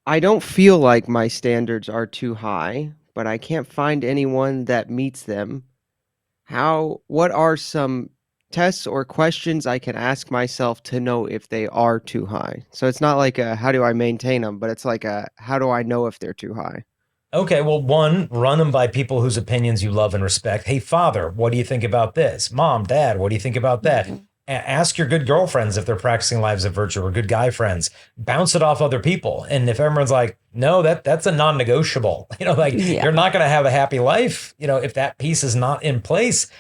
I don't feel like my standards are too high, but I can't find anyone that meets them. What are some tests or questions I can ask myself to know if they are too high? So it's not like a how do I maintain them, but it's like a how do I know if they're too high? Okay, well, one, run them by people whose opinions you love and respect. Hey, father, what do you think about this? Mom, dad, what do you think about that? Ask your good girlfriends if they're practicing lives of virtue or good guy friends. Bounce it off other people. And if everyone's like, no, that's a non-negotiable, like Yeah. you're not going to have a happy life, if that piece is not in place,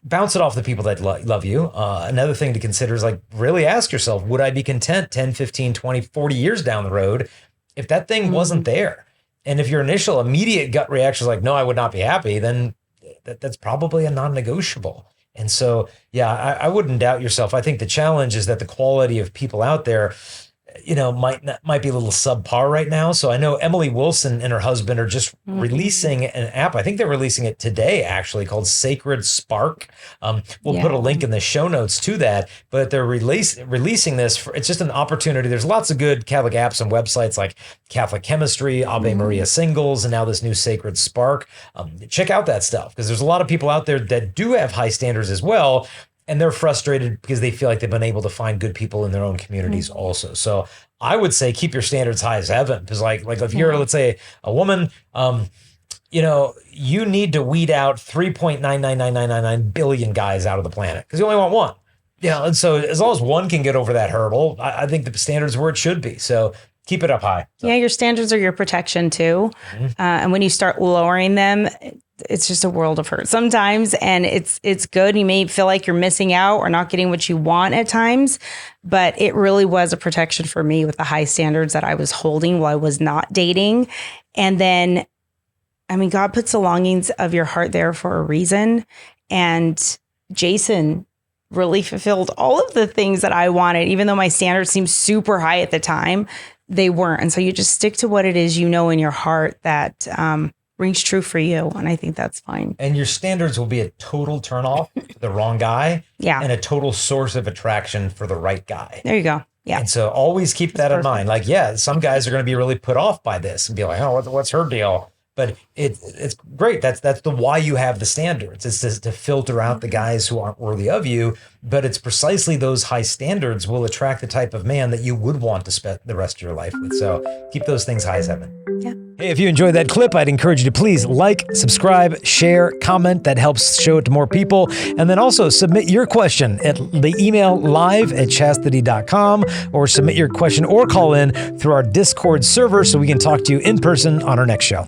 bounce it off the people that love you. Another thing to consider is like really ask yourself, would I be content 10, 15, 20, 40 years down the road if that thing wasn't there? And if your initial immediate gut reaction is like, no, I would not be happy, then that's probably a non-negotiable. And so, yeah, I wouldn't doubt yourself. I think the challenge is that the quality of people out there, might be a little subpar right now. So I know Emily Wilson and her husband are just releasing an app. I think they're releasing it today, actually, called Sacred Spark. We'll put a link in the show notes to that. But they're releasing this. It's just an opportunity. There's lots of good Catholic apps and websites like Catholic Chemistry, Ave Maria Singles, and now this new Sacred Spark. Check out that stuff because there's a lot of people out there that do have high standards as well. And they're frustrated because they feel like they've been able to find good people in their own communities also. So I would say keep your standards high as heaven. Because like if you're, let's say, a woman, you need to weed out 3.999999 billion guys out of the planet because you only want one. And so as long as one can get over that hurdle, I think the standards are where it should be. So keep it up high. So. Yeah, your standards are your protection too. And when you start lowering them, it's just a world of hurt sometimes. And it's good. You may feel like you're missing out or not getting what you want at times, but it really was a protection for me with the high standards that I was holding while I was not dating. And then, God puts the longings of your heart there for a reason. And Jason really fulfilled all of the things that I wanted, even though my standards seemed super high at the time, they weren't. And so you just stick to what it is, in your heart that, rings true for you. And I think that's fine. And your standards will be a total turnoff to the wrong guy. Yeah. And a total source of attraction for the right guy. There you go. Yeah. And so always keep that in mind. Like, some guys are going to be really put off by this and be like, oh, what's her deal? But it's great. That's the why you have the standards. It's to filter out the guys who aren't worthy of you. But it's precisely those high standards will attract the type of man that you would want to spend the rest of your life with. So keep those things high as heaven. Yeah. Hey, if you enjoyed that clip, I'd encourage you to please like, subscribe, share, comment. That helps show it to more people. And then also submit your question at the email live@chastity.com or submit your question or call in through our Discord server so we can talk to you in person on our next show.